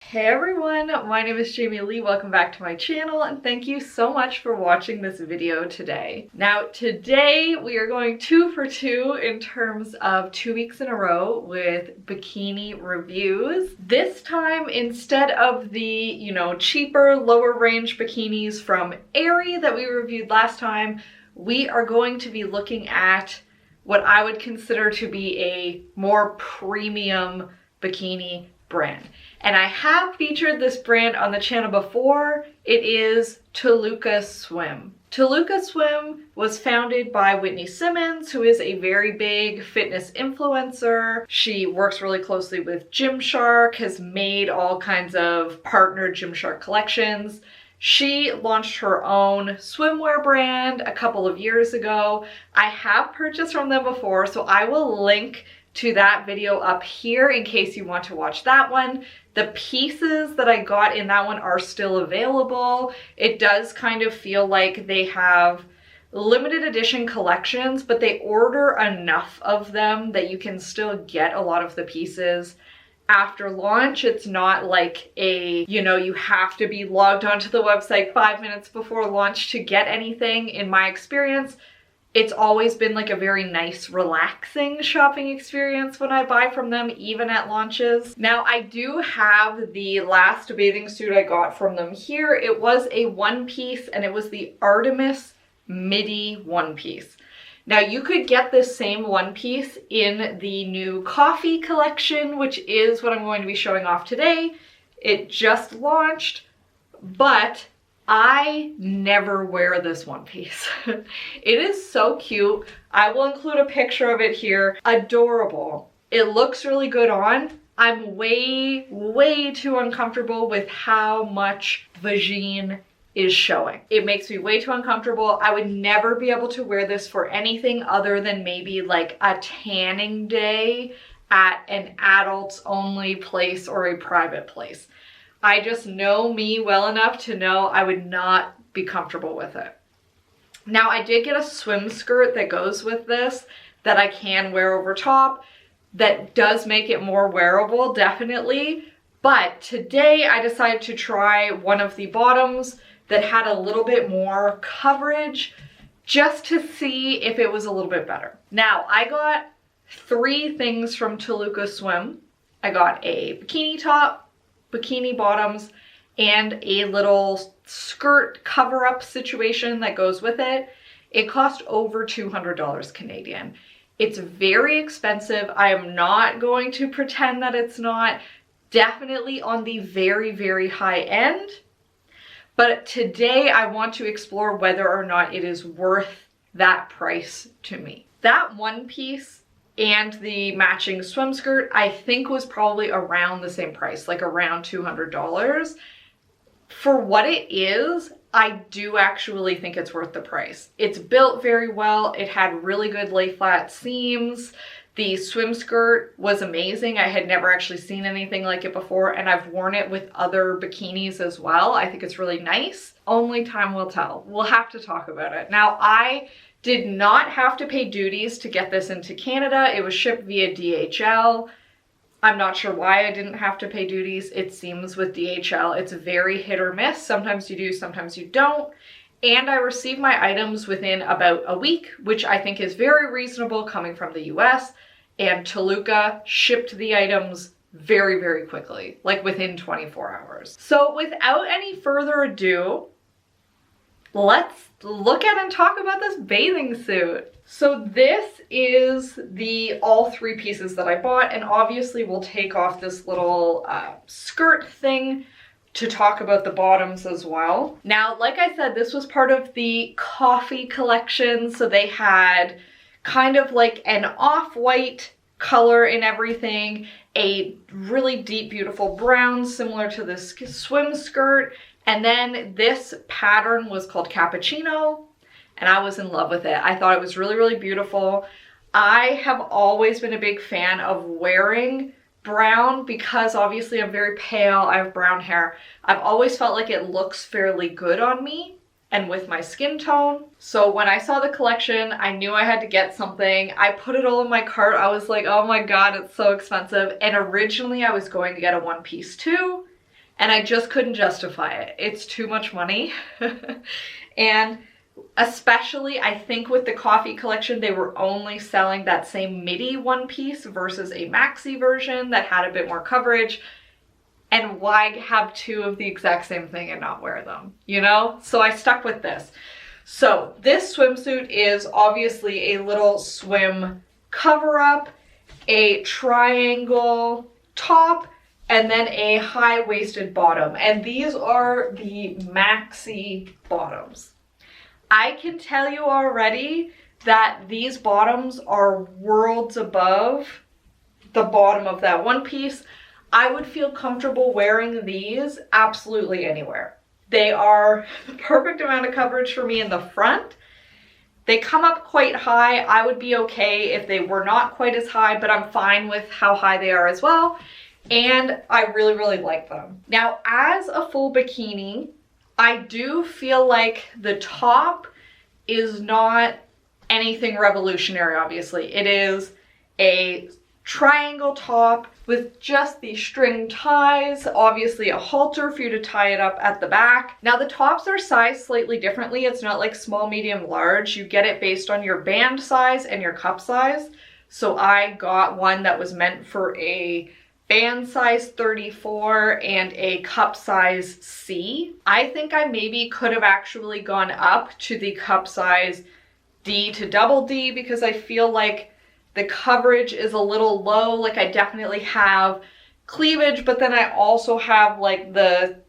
Hey everyone, my name is Jamie Lee. Welcome back to my channel and thank you so much for watching this video today. Now today we are going 2 for 2 in terms of 2 weeks in a row with bikini reviews. This time, instead of the, cheaper, lower range bikinis from Aerie that we reviewed last time, we are going to be looking at what I would consider to be a more premium bikini brand. And I have featured this brand on the channel before. It is Toluca Swim. Toluca Swim was founded by Whitney Simmons, who is a very big fitness influencer. She works really closely with Gymshark, has made all kinds of partner Gymshark collections. She launched her own swimwear brand a couple of years ago. I have purchased from them before, so I will link to that video up here in case you want to watch that one. The pieces that I got in that one are still available. It does kind of feel like they have limited edition collections, but they order enough of them that you can still get a lot of the pieces after launch. It's not like you have to be logged onto the website 5 minutes before launch to get anything. In my experience, it's always been like a very nice, relaxing shopping experience when I buy from them, even at launches. Now, I do have the last bathing suit I got from them here. It was a one piece and it was the Artemis Midi one piece. Now, you could get this same one piece in the new coffee collection, which is what I'm going to be showing off today. It just launched, but I never wear this one piece. It is so cute. I will include a picture of it here. Adorable. It looks really good on. I'm way too uncomfortable with how much vagine is showing. It makes me way too uncomfortable. I would never be able to wear this for anything other than maybe like a tanning day at an adults only place or a private place. I just know me well enough to know I would not be comfortable with it. Now, I did get a swim skirt that goes with this that I can wear over top that does make it more wearable, definitely. But today I decided to try one of the bottoms that had a little bit more coverage just to see if it was a little bit better. Now, I got 3 things from Toluca Swim. I got a bikini top, bikini bottoms, and a little skirt cover-up situation that goes with it. It cost over $200 Canadian. It's very expensive. I am not going to pretend that it's not. Definitely on the very high end. But today I want to explore whether or not it is worth that price to me. That one piece and the matching swim skirt, I think, was probably around the same price, like around $200. For what it is, I do actually think it's worth the price. It's built very well. It had really good lay flat seams. The swim skirt was amazing. I had never actually seen anything like it before, and I've worn it with other bikinis as well. I think it's really nice. Only time will tell. We'll have to talk about it. Now, I did not have to pay duties to get this into Canada. It was shipped via DHL. I'm not sure why I didn't have to pay duties. It seems with DHL, it's very hit or miss. Sometimes you do, sometimes you don't. And I received my items within about a week, which I think is very reasonable coming from the US. And Toluca shipped the items very quickly, like within 24 hours. So without any further ado, let's look at and talk about this bathing suit. So this is all 3 pieces that I bought, and obviously we'll take off this little skirt thing to talk about the bottoms as well. Now, like I said, this was part of the coffee collection, so they had kind of like an off-white color in everything, a really deep, beautiful brown similar to this swim skirt, and then this pattern was called Cappuccino, and I was in love with it. I thought it was really beautiful. I have always been a big fan of wearing brown because obviously I'm very pale, I have brown hair. I've always felt like it looks fairly good on me and with my skin tone. So when I saw the collection, I knew I had to get something. I put it all in my cart. I was like, oh my God, it's so expensive. And originally I was going to get a one piece too. and I just couldn't justify it. It's too much money. And especially, I think with the coffee collection, they were only selling that same Midi one piece versus a maxi version that had a bit more coverage. And why have two of the exact same thing and not wear them, you know? So I stuck with this. So this swimsuit is obviously a little swim cover-up, a triangle top, and then a high-waisted bottom. And these are the Maxi Bottoms. I can tell you already that these bottoms are worlds above the bottom of that one piece. I would feel comfortable wearing these absolutely anywhere. They are the perfect amount of coverage for me in the front. They come up quite high. I would be okay if they were not quite as high, but I'm fine with how high they are as well. And I really, really like them. Now, as a full bikini, I do feel like the top is not anything revolutionary, obviously. It is a triangle top with just the string ties, obviously a halter for you to tie it up at the back. Now the tops are sized slightly differently. It's not like small, medium, large. You get it based on your band size and your cup size. So I got one that was meant for a band size 34 and a cup size C. I think I maybe could have actually gone up to the cup size D to double D because I feel like the coverage is a little low. Like I definitely have cleavage, but then I also have like the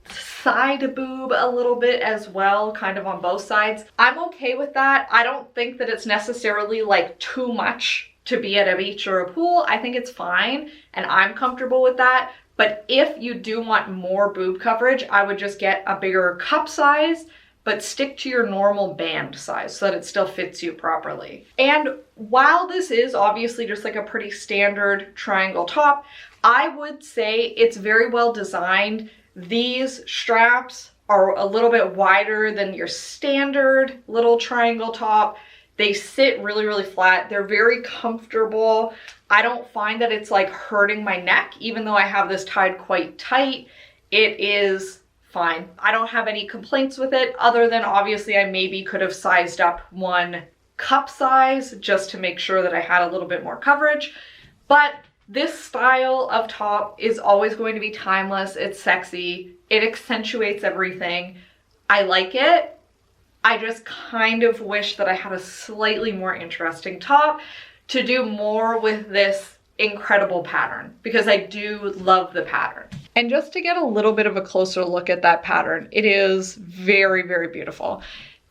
side boob a little bit as well, kind of on both sides. I'm okay with that. I don't think that it's necessarily like too much to be at a beach or a pool. I think it's fine and I'm comfortable with that. But if you do want more boob coverage, I would just get a bigger cup size, but stick to your normal band size so that it still fits you properly. And while this is obviously just like a pretty standard triangle top, I would say it's very well designed. These straps are a little bit wider than your standard little triangle top. They sit really, really flat. They're very comfortable. I don't find that it's like hurting my neck, even though I have this tied quite tight. It is fine. I don't have any complaints with it other than obviously I maybe could have sized up one cup size just to make sure that I had a little bit more coverage. But this style of top is always going to be timeless. It's sexy. It accentuates everything. I like it. I just kind of wish that I had a slightly more interesting top to do more with this incredible pattern because I do love the pattern. And just to get a little bit of a closer look at that pattern, it is very, very beautiful.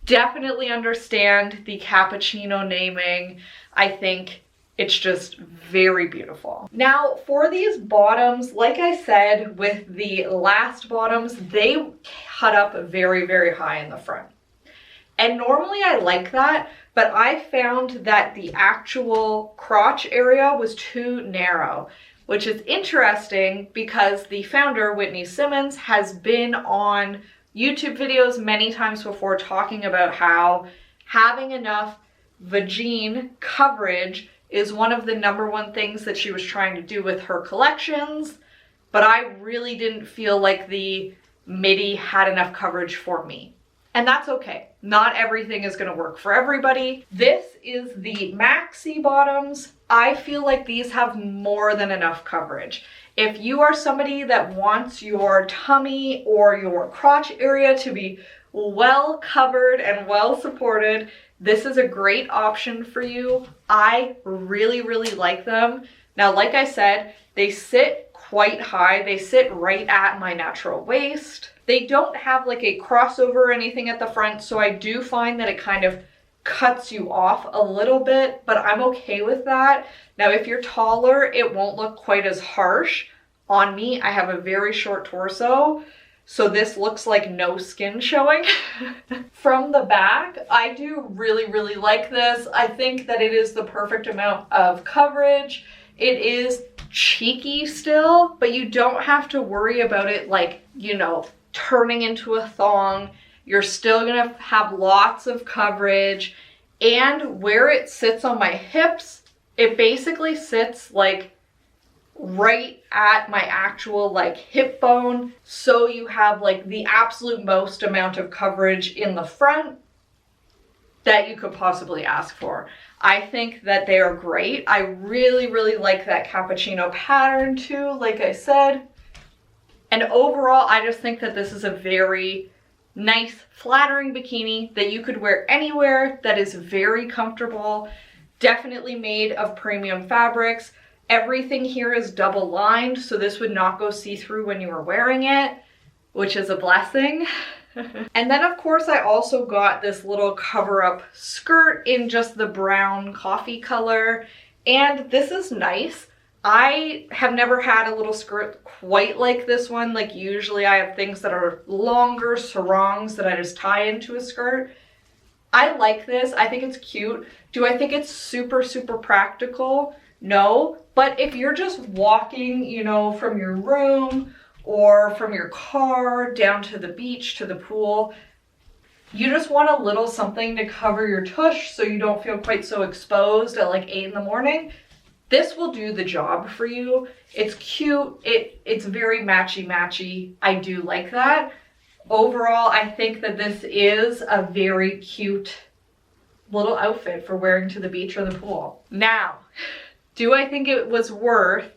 Definitely understand the Cappuccino naming. I think it's just very beautiful. Now for these bottoms, like I said, with the last bottoms, they cut up very, very high in the front. And normally I like that, but I found that the actual crotch area was too narrow, which is interesting because the founder, Whitney Simmons, has been on YouTube videos many times before talking about how having enough vagine coverage is one of the #1 things that she was trying to do with her collections, but I really didn't feel like the Midi had enough coverage for me. And that's okay. Not everything is going to work for everybody. This is the Maxi Bottoms. I feel like these have more than enough coverage. If you are somebody that wants your tummy or your crotch area to be well covered and well supported, this is a great option for you. I really, really like them. Now, like I said, they sit quite high. They sit right at my natural waist. They don't have like a crossover or anything at the front, so I do find that it kind of cuts you off a little bit, but I'm okay with that. Now, if you're taller, it won't look quite as harsh on me. I have a very short torso, so this looks like no skin showing. From the back, I do really, really like this. I think that it is the perfect amount of coverage. It is cheeky still, but you don't have to worry about it like, you know, turning into a thong. You're still gonna have lots of coverage, and where it sits on my hips, it basically sits like right at my actual like hip bone, so you have like the absolute most amount of coverage in the front that you could possibly ask for. I think that they are great. I really like that cappuccino pattern too, like I said. And overall, I just think that this is a very nice, flattering bikini that you could wear anywhere, that is very comfortable, definitely made of premium fabrics. Everything here is double lined, so this would not go see-through when you were wearing it, which is a blessing. And then of course I also got this little cover-up skirt in just the brown coffee color, and this is nice. I have never had a little skirt quite like this one. Like usually I have things that are longer sarongs that I just tie into a skirt. I like this. I think it's cute. Do I think it's super practical? No. But if you're just walking, you know, from your room or from your car down to the beach, to the pool, you just want a little something to cover your tush so you don't feel quite so exposed at like 8 in the morning. This will do the job for you. It's cute. It's very matchy. I do like that. Overall, I think that this is a very cute little outfit for wearing to the beach or the pool. Now, do I think it was worth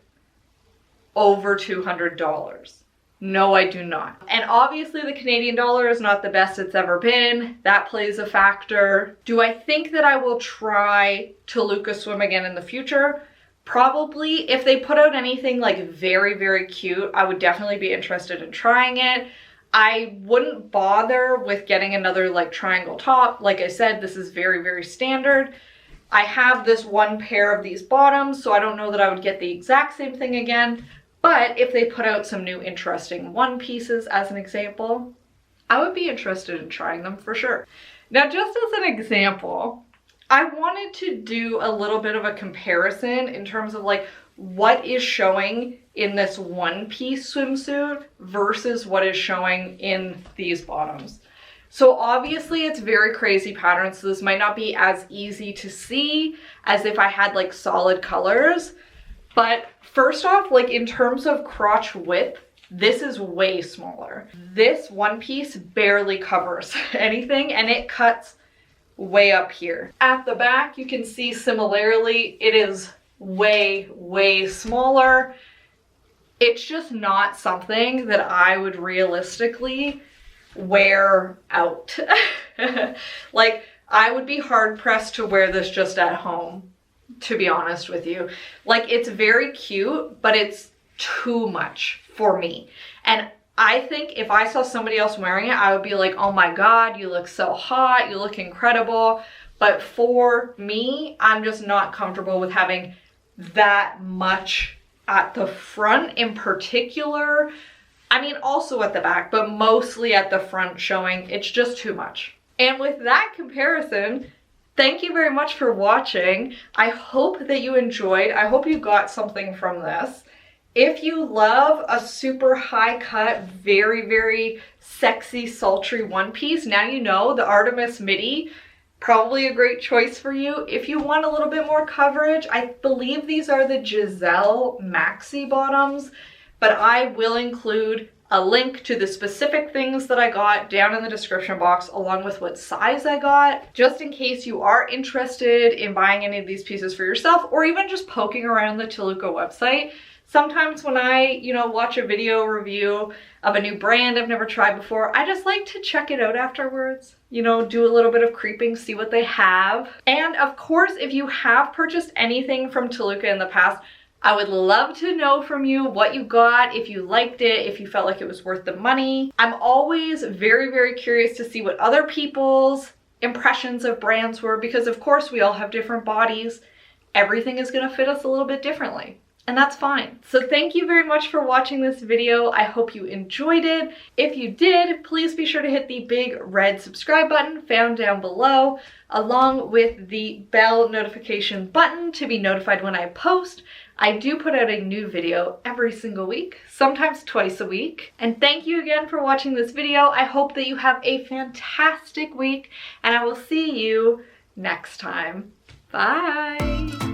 over $200? No, I do not. And obviously the Canadian dollar is not the best it's ever been. That plays a factor. Do I think that I will try Toluca Swim again in the future? Probably. If they put out anything like very cute, I would definitely be interested in trying it. I wouldn't bother with getting another like triangle top. Like I said, this is very standard. I have this one pair of these bottoms, so I don't know that I would get the exact same thing again. But if they put out some new interesting one pieces as an example, I would be interested in trying them for sure. Now, just as an example, I wanted to do a little bit of a comparison in terms of like what is showing in this one piece swimsuit versus what is showing in these bottoms. So obviously it's very crazy pattern, so this might not be as easy to see as if I had like solid colors. But first off, like in terms of crotch width, this is way smaller. This one piece barely covers anything, and it cuts way up here. At the back, you can see similarly, it is way smaller. It's just not something that I would realistically wear out. Like, I would be hard pressed to wear this just at home, to be honest with you. Like, it's very cute, but it's too much for me. And I think if I saw somebody else wearing it, I would be like, oh my God, you look so hot, you look incredible. But for me, I'm just not comfortable with having that much at the front in particular. I mean, also at the back, but mostly at the front showing. It's just too much. And with that comparison, thank you very much for watching. I hope that you enjoyed. I hope you got something from this. If you love a super high cut, very sexy, sultry one piece, now you know the Artemis Midi, probably a great choice for you. If you want a little bit more coverage, I believe these are the Giselle Maxi Bottoms, but I will include a link to the specific things that I got down in the description box, along with what size I got, just in case you are interested in buying any of these pieces for yourself, or even just poking around the Toluca website. Sometimes when I, watch a video review of a new brand I've never tried before, I just like to check it out afterwards. Do a little bit of creeping, see what they have. And of course, if you have purchased anything from Toluca in the past, I would love to know from you what you got, if you liked it, if you felt like it was worth the money. I'm always very curious to see what other people's impressions of brands were, because of course we all have different bodies. Everything is gonna fit us a little bit differently, and that's fine. So thank you very much for watching this video. I hope you enjoyed it. If you did, please be sure to hit the big red subscribe button found down below, along with the bell notification button to be notified when I post. I do put out a new video every single week, sometimes twice a week. And thank you again for watching this video. I hope that you have a fantastic week, and I will see you next time. Bye!